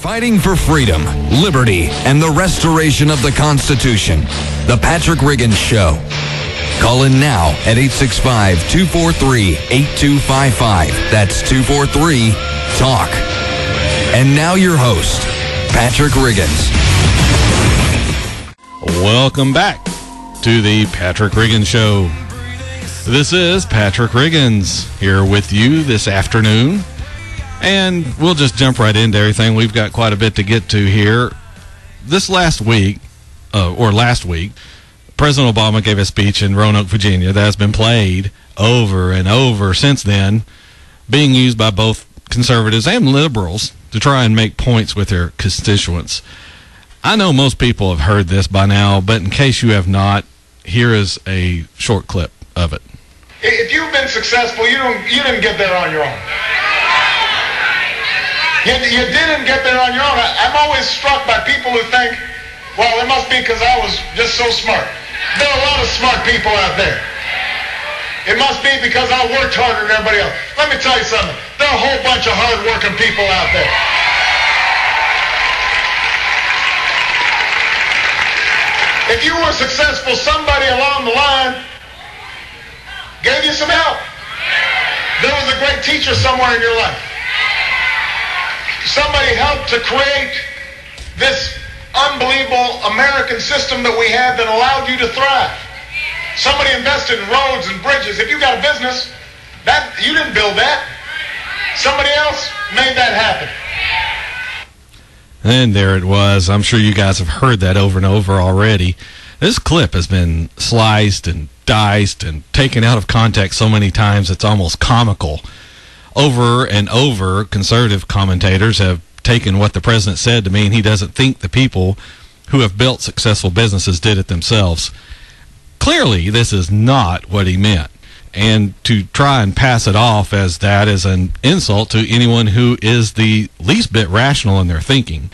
Fighting for freedom, liberty, and the restoration of the Constitution. The Patrick Riggins Show. Call in now at 865-243-8255. That's 243-TALK. And now your host, Patrick Riggins. Welcome back to the Patrick Riggins Show. This is Patrick Riggins here with you this afternoon. And we'll just jump right into everything. We've got quite a bit to get to here. Last week, President Obama gave a speech in Roanoke, Virginia that has been played over and over since then, being used by both conservatives and liberals to try and make points with their constituents. I know most people have heard this by now, but in case you have not, here is a short clip of it. If you've been successful, you didn't get there on your own. You didn't get there on your own. I'm always struck by people who think, well, it must be because I was just so smart. There are a lot of smart people out there. It must be because I worked harder than everybody else. Let me tell you something. There are a whole bunch of hard-working people out there. If you were successful, somebody along the line gave you some help. There was a great teacher somewhere in your life. Somebody helped to create this unbelievable American system that we had that allowed you to thrive. Somebody invested in roads and bridges. If you got a business, you didn't build that. Somebody else made that happen. And there it was. I'm sure you guys have heard that over and over already. This clip has been sliced and diced and taken out of context so many times it's almost comical. Over and over, conservative commentators have taken what the president said to mean he doesn't think the people who have built successful businesses did it themselves. Clearly, this is not what he meant. And to try and pass it off as that is an insult to anyone who is the least bit rational in their thinking.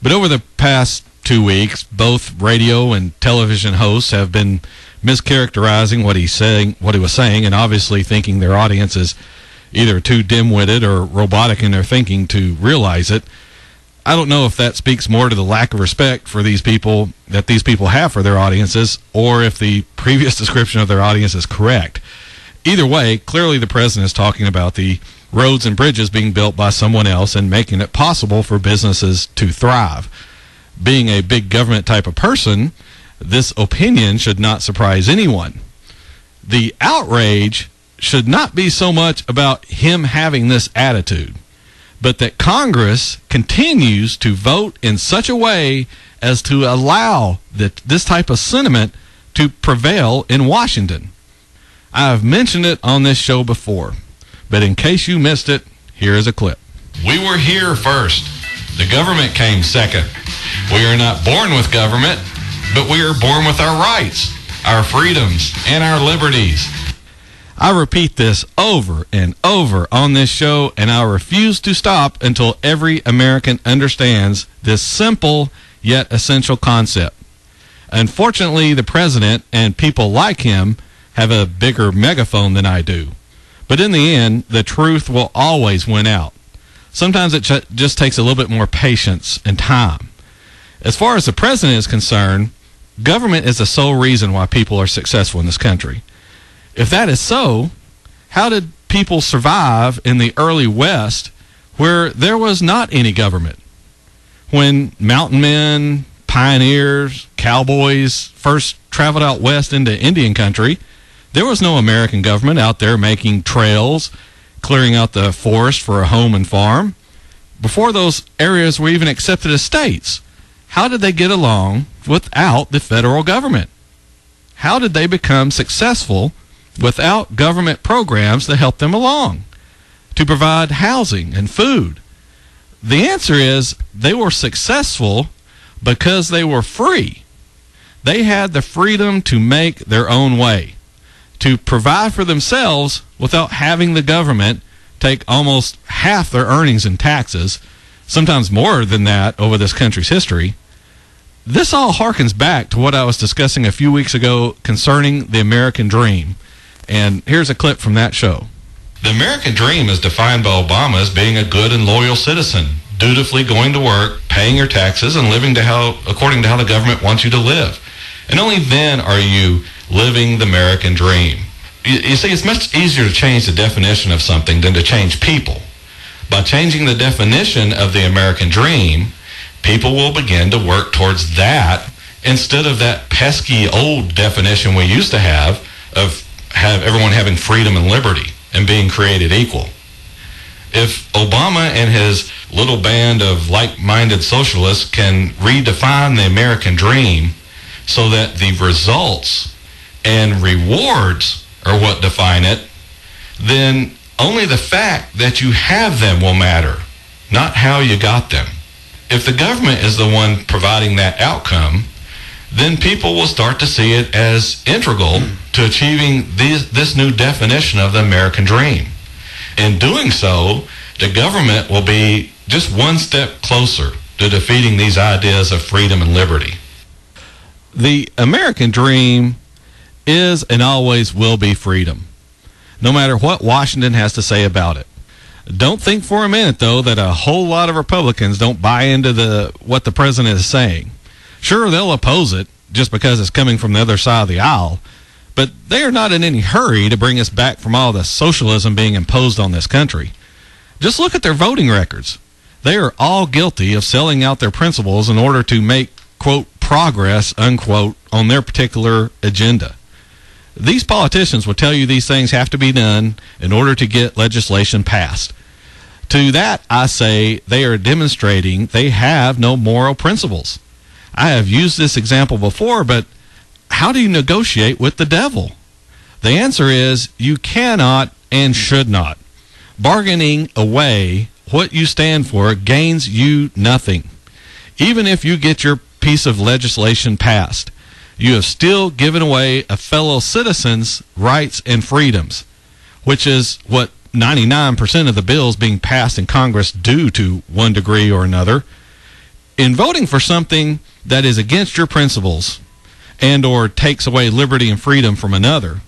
But over the past 2 weeks, both radio and television hosts have been mischaracterizing what he was saying, and obviously thinking their audience is either too dim-witted or robotic in their thinking to realize it. I don't know if that speaks more to the lack of respect for these people that these people have for their audiences, or if the previous description of their audience is correct. Either way, clearly the president is talking about the roads and bridges being built by someone else and making it possible for businesses to thrive. Being a big government type of person, this opinion should not surprise anyone. The outrage should not be so much about him having this attitude, but that Congress continues to vote in such a way as to allow this type of sentiment to prevail in Washington. I've mentioned it on this show before, but in case you missed it, here is a clip. We were here first. The government came second. We are not born with government, but we are born with our rights, our freedoms, and our liberties. I repeat this over and over on this show, and I refuse to stop until every American understands this simple yet essential concept. Unfortunately, the president and people like him have a bigger megaphone than I do. But in the end, the truth will always win out. Sometimes it just takes a little bit more patience and time. As far as the president is concerned, government is the sole reason why people are successful in this country. If that is so, how did people survive in the early West where there was not any government? When mountain men, pioneers, cowboys first traveled out west into Indian country, there was no American government out there making trails, clearing out the forest for a home and farm. Before those areas were even accepted as states, how did they get along without the federal government? How did they become successful without government programs to help them along, to provide housing and food? The answer is they were successful because they were free. They had the freedom to make their own way, to provide for themselves without having the government take almost half their earnings in taxes, sometimes more than that over this country's history. This all harkens back to what I was discussing a few weeks ago concerning the American dream. And here's a clip from that show. The American dream is defined by Obama as being a good and loyal citizen, dutifully going to work, paying your taxes, and living according to how the government wants you to live. And only then are you living the American dream. You see, it's much easier to change the definition of something than to change people. By changing the definition of the American dream, people will begin to work towards that instead of that pesky old definition we used to have of everyone having freedom and liberty and being created equal. If Obama and his little band of like-minded socialists can redefine the American dream so that the results and rewards are what define it, then only the fact that you have them will matter, not how you got them. If the government is the one providing that outcome, then people will start to see it as integral to achieving this new definition of the American dream. In doing so, the government will be just one step closer to defeating these ideas of freedom and liberty. The American dream is and always will be freedom, no matter what Washington has to say about it. Don't think for a minute, though, that a whole lot of Republicans don't buy into what the president is saying. Sure, they'll oppose it just because it's coming from the other side of the aisle, but they are not in any hurry to bring us back from all the socialism being imposed on this country. Just look at their voting records. They are all guilty of selling out their principles in order to make, quote, progress, unquote, on their particular agenda. These politicians will tell you these things have to be done in order to get legislation passed. To that, I say they are demonstrating they have no moral principles. I have used this example before, but how do you negotiate with the devil? The answer is you cannot and should not. Bargaining away what you stand for gains you nothing. Even if you get your piece of legislation passed, you have still given away a fellow citizen's rights and freedoms, which is what 99% of the bills being passed in Congress do to one degree or another. In voting for something that is against your principles and or takes away liberty and freedom from another,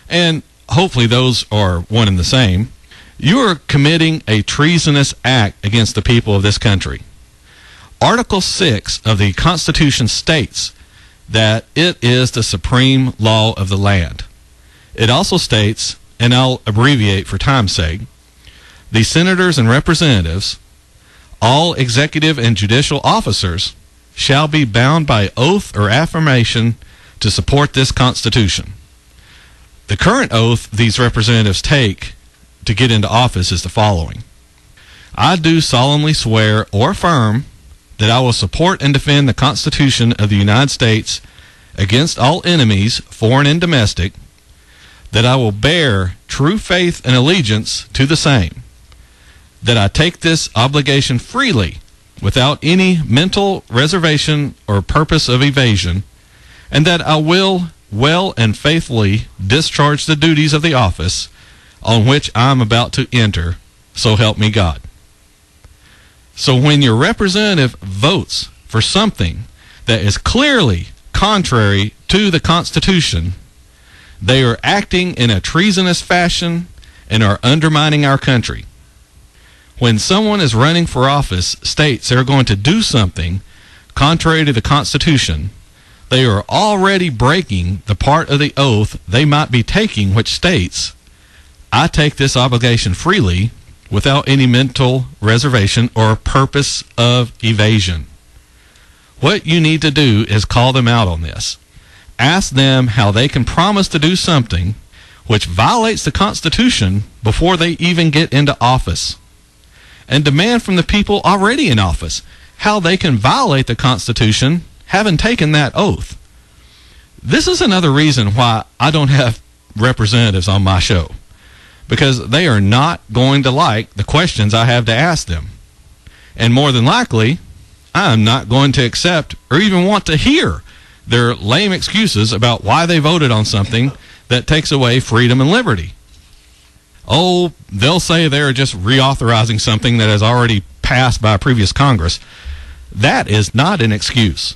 and hopefully those are one and the same, you are committing a treasonous act against the people of this country. Article 6 of the Constitution states that it is the supreme law of the land. It also states, and I'll abbreviate for time's sake, the senators and representatives, all executive and judicial officers, shall be bound by oath or affirmation to support this Constitution. The current oath these representatives take to get into office is the following. I do solemnly swear or affirm that I will support and defend the Constitution of the United States against all enemies, foreign and domestic, that I will bear true faith and allegiance to the same, that I take this obligation freely without any mental reservation or purpose of evasion, and that I will well and faithfully discharge the duties of the office on which I am about to enter, so help me God. So when your representative votes for something that is clearly contrary to the Constitution, they are acting in a treasonous fashion and are undermining our country. When someone is running for office states they're going to do something contrary to the Constitution, they are already breaking the part of the oath they might be taking, which states, I take this obligation freely without any mental reservation or purpose of evasion. What you need to do is call them out on this. Ask them how they can promise to do something which violates the Constitution before they even get into office. And demand from the people already in office how they can violate the Constitution having taken that oath. This is another reason why I don't have representatives on my show, because they are not going to like the questions I have to ask them. And more than likely, I'm not going to accept or even want to hear their lame excuses about why they voted on something that takes away freedom and liberty. Oh, they'll say they're just reauthorizing something that has already passed by a previous Congress. That is not an excuse.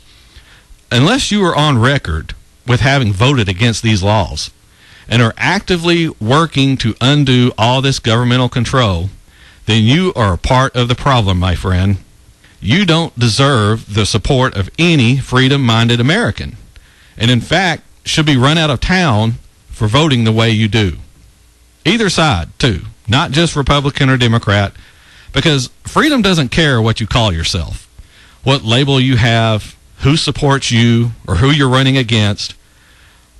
Unless you are on record with having voted against these laws and are actively working to undo all this governmental control, then you are a part of the problem, my friend. You don't deserve the support of any freedom-minded American, and in fact should be run out of town for voting the way you do. Either side, too, not just Republican or Democrat, because freedom doesn't care what you call yourself, what label you have, who supports you, or who you're running against.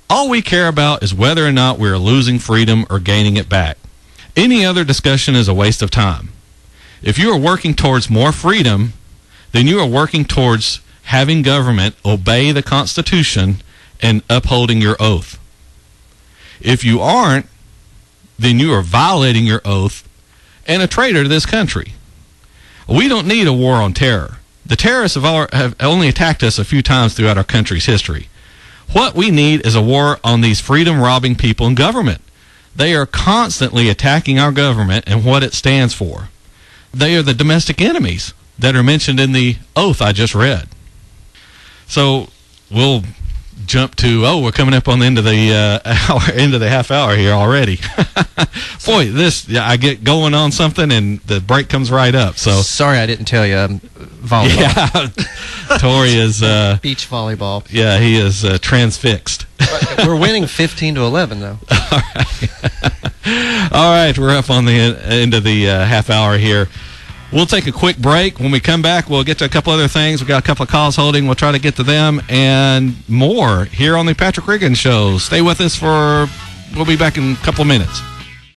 All we care about is whether or not we're losing freedom or gaining it back. Any other discussion is a waste of time. If you are working towards more freedom, then you are working towards having government obey the Constitution and upholding your oath. If you aren't, then you are violating your oath and a traitor to this country. We don't need a war on terror. The terrorists have only attacked us a few times throughout our country's history. What we need is a war on these freedom-robbing people in government. They are constantly attacking our government and what it stands for. They are the domestic enemies that are mentioned in the oath I just read. So we'll jump to, we're coming up on the end of the end of the half hour here already. Boy, I get going on something and the break comes right up. So sorry I didn't tell you. Volleyball. Yeah, Tori is beach volleyball. Yeah, he is transfixed. We're winning 15-11 though. All right, we're up on the end of the half hour here. We'll take a quick break. When we come back, we'll get to a couple other things. We've got a couple of calls holding. We'll try to get to them and more here on the Patrick Riggins Show. Stay with us we'll be back in a couple of minutes.